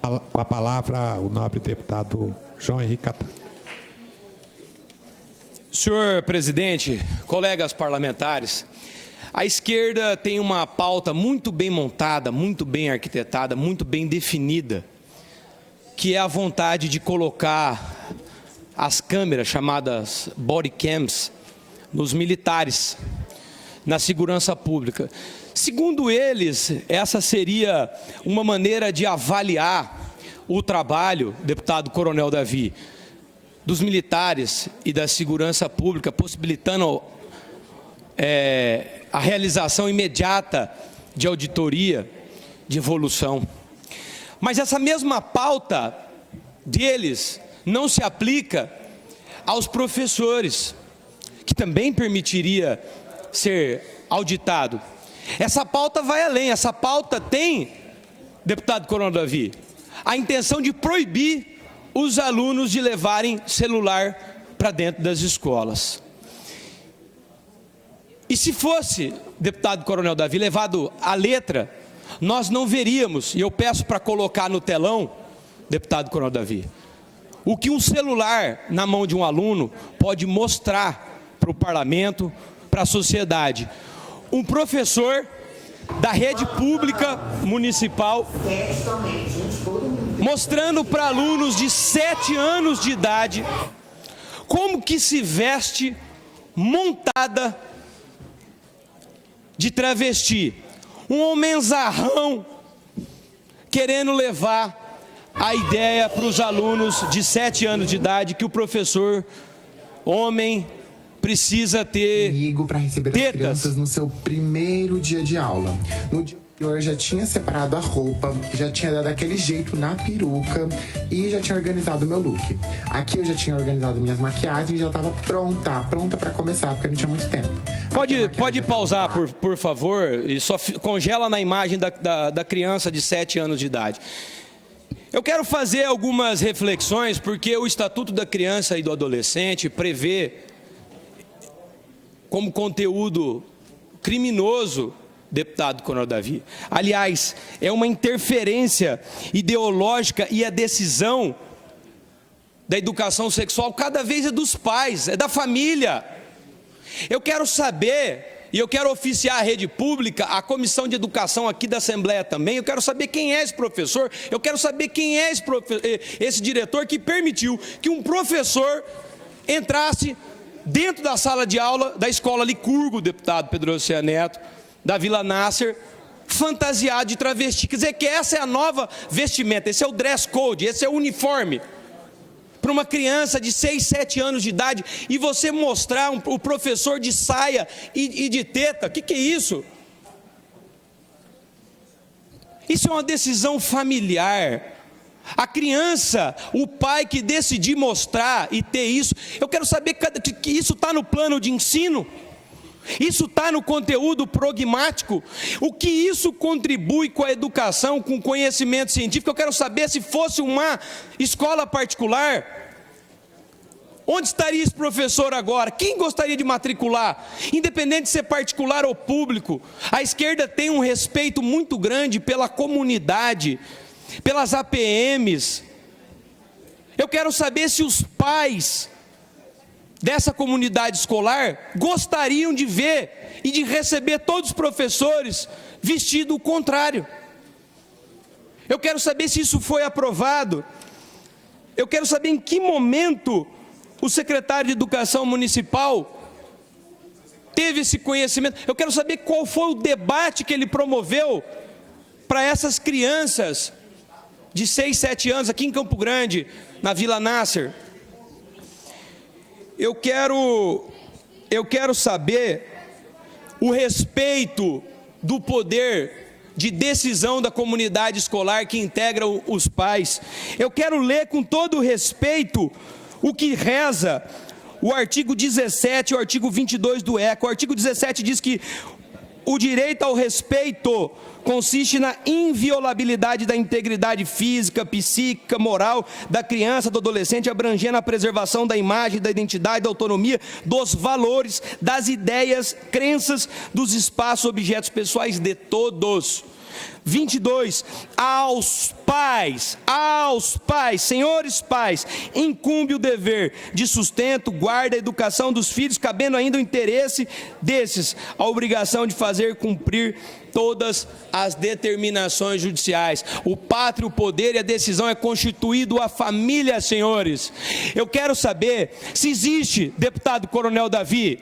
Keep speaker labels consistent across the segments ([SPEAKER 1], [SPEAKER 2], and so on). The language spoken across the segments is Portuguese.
[SPEAKER 1] Com a palavra, o nobre deputado João Henrique Catani.
[SPEAKER 2] Senhor presidente, colegas parlamentares, a esquerda tem uma pauta muito bem montada, muito bem arquitetada, muito bem definida, que é a vontade de colocar as câmeras, chamadas body cams, nos militares, na segurança pública. Segundo eles, essa seria uma maneira de avaliar o trabalho, deputado Coronel Davi, dos militares e da segurança pública, possibilitando a realização imediata de auditoria, de evolução. Mas essa mesma pauta deles não se aplica aos professores, que também permitiria ser auditado. Essa pauta vai além, essa pauta tem, deputado Coronel Davi, a intenção de proibir os alunos de levarem celular para dentro das escolas. E se fosse, deputado Coronel Davi, levado à letra, nós não veríamos, e eu peço para colocar no telão, deputado Coronel Davi, o que um celular na mão de um aluno pode mostrar para o parlamento, para a sociedade. Um professor da rede pública municipal mostrando para alunos de 7 anos de idade como que se veste montada de travesti. Um homenzarrão querendo levar a ideia para os alunos de 7 anos de idade que o professor, homem, precisa ter
[SPEAKER 3] para receber as crianças no seu primeiro dia de aula. No dia anterior já tinha separado a roupa, já tinha dado aquele jeito na peruca e já tinha organizado o meu look. Aqui eu já tinha organizado minhas maquiagens e já estava pronta para começar, porque não tinha muito tempo.
[SPEAKER 2] Pode pausar, por favor, e só congela na imagem da criança de 7 anos de idade. Eu quero fazer algumas reflexões, porque o Estatuto da Criança e do Adolescente prevê como conteúdo criminoso, deputado Coronel Davi. Aliás, é uma interferência ideológica e a decisão da educação sexual cada vez é dos pais, é da família. Eu quero saber, e eu quero oficiar a rede pública, a comissão de educação aqui da Assembleia também, eu quero saber quem é esse professor, eu quero saber quem é esse diretor que permitiu que um professor entrasse dentro da sala de aula da escola Licurgo, deputado Pedro Oceano Neto, da Vila Nasser, fantasiado de travesti. Quer dizer que essa é a nova vestimenta, esse é o dress code, esse é o uniforme para uma criança de 6, 7 anos de idade, e você mostrar o professor de saia e de teta. O que é isso? Isso é uma decisão familiar. A criança, o pai que decidir mostrar e ter isso, eu quero saber que isso está no plano de ensino, isso está no conteúdo pragmático, o que isso contribui com a educação, com o conhecimento científico. Eu quero saber se fosse uma escola particular, onde estaria esse professor agora? Quem gostaria de matricular? Independente de ser particular ou público, a esquerda tem um respeito muito grande pela comunidade, pelas APMs. Eu quero saber se os pais dessa comunidade escolar gostariam de ver e de receber todos os professores vestido o contrário. Eu quero saber se isso foi aprovado. Eu quero saber em que momento o secretário de Educação Municipal teve esse conhecimento. Eu quero saber qual foi o debate que ele promoveu para essas crianças de 6, 7 anos, aqui em Campo Grande, na Vila Nasser. Eu quero saber o respeito do poder de decisão da comunidade escolar que integra os pais. Eu quero ler com todo o respeito o que reza o artigo 17 e o artigo 22 do ECA. O artigo 17 diz que o direito ao respeito consiste na inviolabilidade da integridade física, psíquica, moral da criança, do adolescente, abrangendo a preservação da imagem, da identidade, da autonomia, dos valores, das ideias, crenças, dos espaços, objetos pessoais de todos. 22, aos pais, senhores pais, incumbe o dever de sustento, guarda, educação dos filhos, cabendo ainda o interesse desses, a obrigação de fazer cumprir todas as determinações judiciais. O pátrio poder e a decisão é constituído a família, senhores. Eu quero saber se existe, deputado Coronel Davi,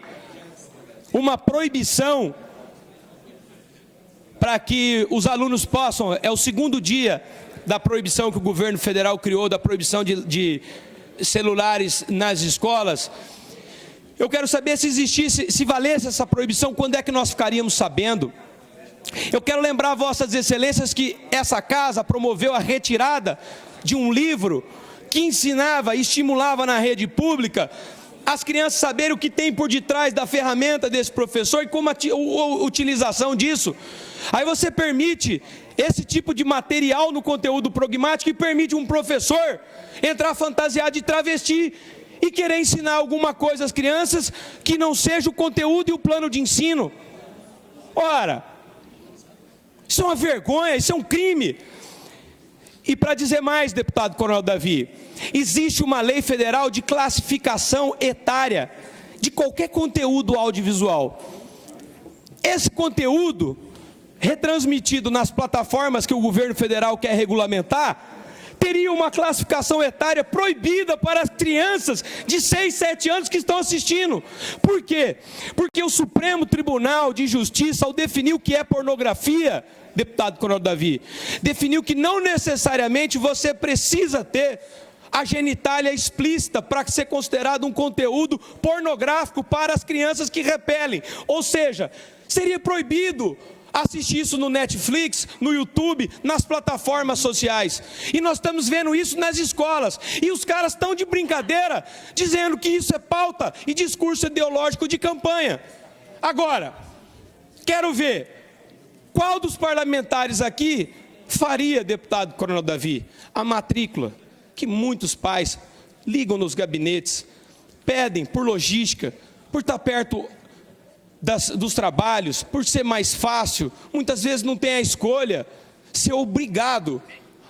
[SPEAKER 2] uma proibição para que os alunos possam, é o segundo dia da proibição que o governo federal criou, da proibição de celulares nas escolas. Eu quero saber se existisse, se valesse essa proibição, quando é que nós ficaríamos sabendo? Eu quero lembrar a vossas excelências que essa casa promoveu a retirada de um livro que ensinava e estimulava na rede pública as crianças saberem o que tem por detrás da ferramenta desse professor e como a utilização disso. Aí você permite esse tipo de material no conteúdo pragmático e permite um professor entrar fantasiado de travesti e querer ensinar alguma coisa às crianças que não seja o conteúdo e o plano de ensino. Ora, isso é uma vergonha, isso é um crime. E para dizer mais, deputado Coronel Davi, existe uma lei federal de classificação etária de qualquer conteúdo audiovisual. Esse conteúdo, retransmitido nas plataformas que o governo federal quer regulamentar, teria uma classificação etária proibida para as crianças de 6, 7 anos que estão assistindo. Por quê? Porque o Supremo Tribunal de Justiça, ao definir o que é pornografia, deputado Coronel Davi, definiu que não necessariamente você precisa ter a genitália explícita para ser considerado um conteúdo pornográfico para as crianças que repelem. Ou seja, seria proibido assistir isso no Netflix, no YouTube, nas plataformas sociais. E nós estamos vendo isso nas escolas. E os caras estão de brincadeira, dizendo que isso é pauta e discurso ideológico de campanha. Agora, quero ver qual dos parlamentares aqui faria, deputado Coronel Davi, a matrícula que muitos pais ligam nos gabinetes, pedem por logística, por estar perto dos trabalhos, por ser mais fácil, muitas vezes não tem a escolha, ser obrigado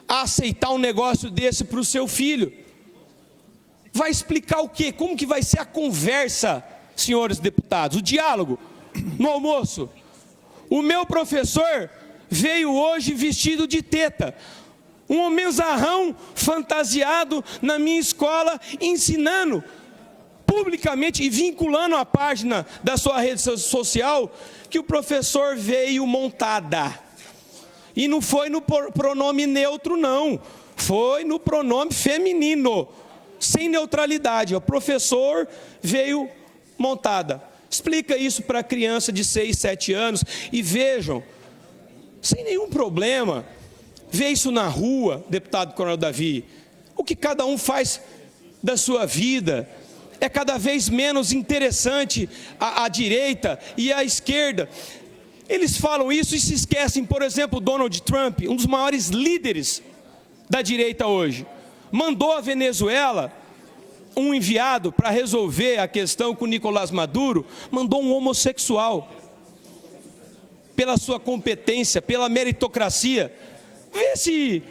[SPEAKER 2] a aceitar um negócio desse para o seu filho. Vai explicar o quê? Como que vai ser a conversa, senhores deputados, o diálogo no almoço? O meu professor veio hoje vestido de teta, um homenzarrão fantasiado na minha escola, ensinando publicamente e vinculando a página da sua rede social que o professor veio montada. E não foi no pronome neutro, não. Foi no pronome feminino, sem neutralidade. O professor veio montada. Explica isso para a criança de 6, 7 anos e vejam, sem nenhum problema, vê isso na rua, deputado Coronel Davi, o que cada um faz da sua vida. É cada vez menos interessante a direita e a esquerda. Eles falam isso e se esquecem, por exemplo, Donald Trump, um dos maiores líderes da direita hoje, mandou a Venezuela um enviado para resolver a questão com Nicolás Maduro, mandou um homossexual, pela sua competência, pela meritocracia. Vê se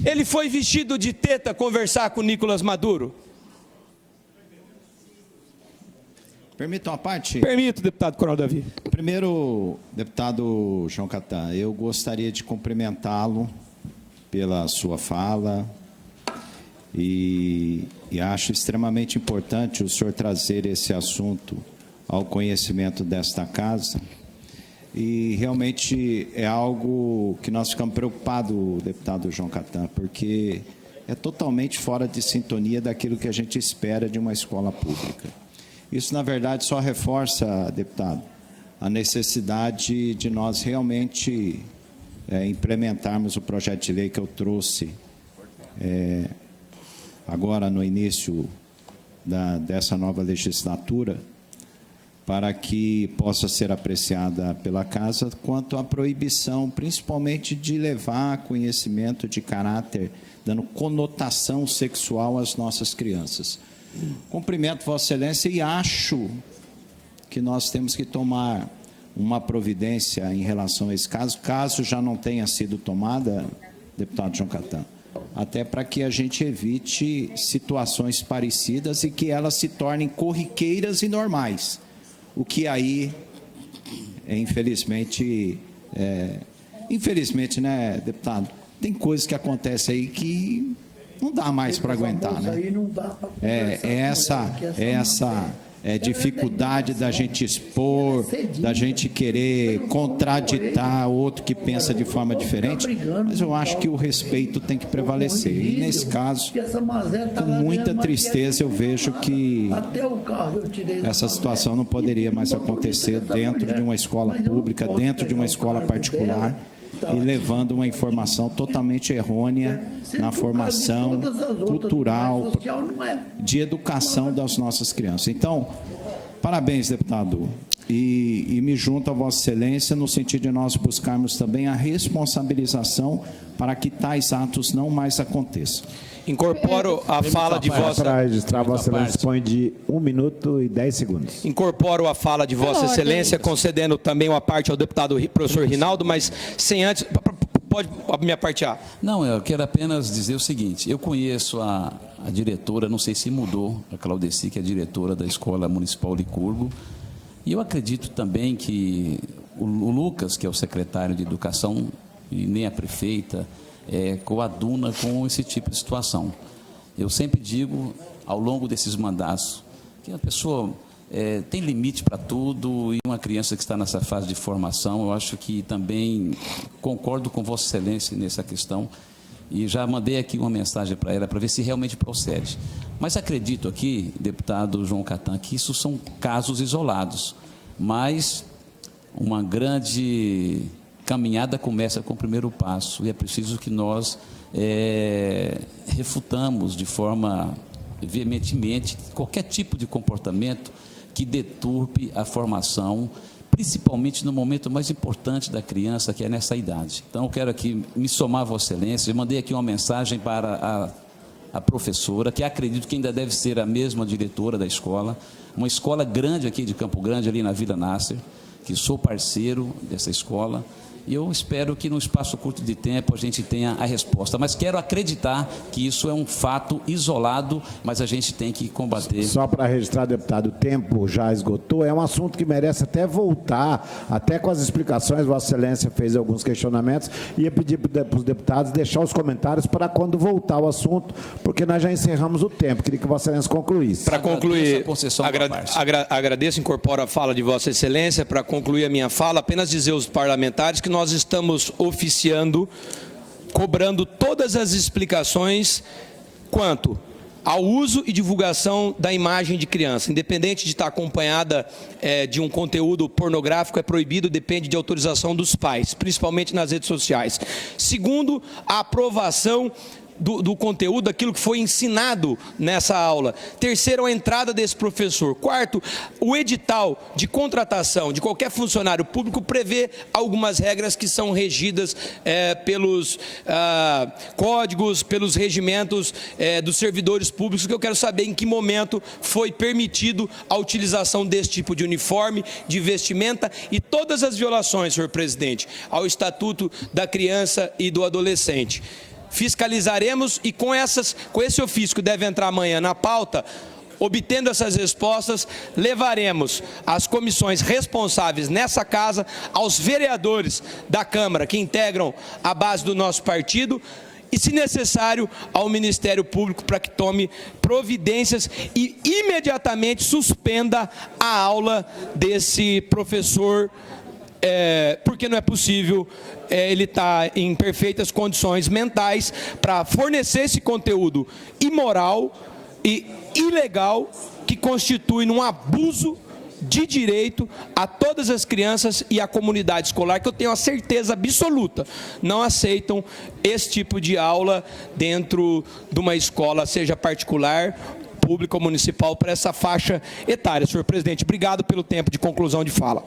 [SPEAKER 2] ele foi vestido de teta conversar com Nicolás Maduro.
[SPEAKER 4] Permita uma parte?
[SPEAKER 2] Permito, deputado Coronel Davi.
[SPEAKER 4] Primeiro, deputado João Catã, eu gostaria de cumprimentá-lo pela sua fala e acho extremamente importante o senhor trazer esse assunto ao conhecimento desta casa. E realmente é algo que nós ficamos preocupados, deputado João Catã, porque é totalmente fora de sintonia daquilo que a gente espera de uma escola pública. Isso, na verdade, só reforça, deputado, a necessidade de nós realmente implementarmos o projeto de lei que eu trouxe agora no início dessa nova legislatura, para que possa ser apreciada pela Casa quanto à proibição, principalmente de levar conhecimento de caráter, dando conotação sexual às nossas crianças. Cumprimento Vossa Excelência e acho que nós temos que tomar uma providência em relação a esse caso, caso já não tenha sido tomada, deputado João Catan, até para que a gente evite situações parecidas e que elas se tornem corriqueiras e normais, o que aí, infelizmente, né, deputado, tem coisas que acontecem aí que não dá mais para aguentar, né? Essa dificuldade da gente expor, da gente querer contraditar outro que pensa de forma diferente, mas eu acho que o respeito tem que prevalecer. E nesse caso, com muita tristeza, eu vejo que essa situação não poderia mais acontecer dentro de uma escola pública, dentro de uma escola particular, e levando uma informação totalmente errônea na formação cultural, de educação das nossas crianças. Então, parabéns, deputado, e me junto a Vossa Excelência no sentido de nós buscarmos também a responsabilização para que tais atos não mais aconteçam.
[SPEAKER 2] Incorporo a fala de Vossa...
[SPEAKER 1] Para registrar, Vossa Excelência dispõe de 1 minuto e 10 segundos.
[SPEAKER 2] Incorporo a fala de Vossa Excelência, concedendo também uma parte ao deputado professor Rinaldo, mas sem antes... Pode a minha parte A.
[SPEAKER 5] Não, eu quero apenas dizer o seguinte, eu conheço a diretora, não sei se mudou, a Claudeci, que é a diretora da Escola Municipal Licurgo, e eu acredito também que o Lucas, que é o secretário de Educação, e nem a prefeita, coaduna com esse tipo de situação. Eu sempre digo, ao longo desses mandatos, que a pessoa tem limite para tudo, e uma criança que está nessa fase de formação, eu acho que também concordo com Vossa Excelência nessa questão, e já mandei aqui uma mensagem para ela, para ver se realmente procede. Mas acredito aqui, deputado João Catan, que isso são casos isolados, mas uma grande caminhada começa com o primeiro passo, e é preciso que nós refutamos de forma veementemente qualquer tipo de comportamento que deturpe a formação, principalmente no momento mais importante da criança, que é nessa idade. Então, eu quero aqui me somar a Vossa Excelência, eu mandei aqui uma mensagem para a professora, que acredito que ainda deve ser a mesma diretora da escola, uma escola grande aqui de Campo Grande, ali na Vila Nasser, que sou parceiro dessa escola, e eu espero que, num espaço curto de tempo, a gente tenha a resposta. Mas quero acreditar que isso é um fato isolado, mas a gente tem que combater. Só
[SPEAKER 1] para registrar, deputado, o tempo já esgotou. É um assunto que merece até voltar, até com as explicações. Vossa Excelência fez alguns questionamentos. Ia pedir para os deputados deixar os comentários para quando voltar o assunto, porque nós já encerramos o tempo. Queria que Vossa Excelência concluísse.
[SPEAKER 2] Para concluir, agradeço, incorporo a fala de Vossa Excelência. Para concluir a minha fala, apenas dizer aos parlamentares que nós estamos oficiando, cobrando todas as explicações quanto ao uso e divulgação da imagem de criança, independente de estar acompanhada de um conteúdo pornográfico, é proibido, depende de autorização dos pais, principalmente nas redes sociais. Segundo, a aprovação do conteúdo, daquilo que foi ensinado nessa aula. Terceiro, a entrada desse professor. Quarto, o edital de contratação de qualquer funcionário público prevê algumas regras que são regidas pelos códigos, pelos regimentos dos servidores públicos, que eu quero saber em que momento foi permitido a utilização desse tipo de uniforme, de vestimenta e todas as violações, senhor presidente, ao Estatuto da Criança e do Adolescente. Fiscalizaremos e com esse ofício que deve entrar amanhã na pauta, obtendo essas respostas, levaremos as comissões responsáveis nessa casa, aos vereadores da Câmara que integram a base do nosso partido e, se necessário, ao Ministério Público para que tome providências e imediatamente suspenda a aula desse professor, porque não é possível ele estar em perfeitas condições mentais para fornecer esse conteúdo imoral e ilegal que constitui um abuso de direito a todas as crianças e a comunidade escolar, que eu tenho a certeza absoluta, não aceitam esse tipo de aula dentro de uma escola, seja particular, pública ou municipal, para essa faixa etária. Senhor presidente, obrigado pelo tempo de conclusão de fala.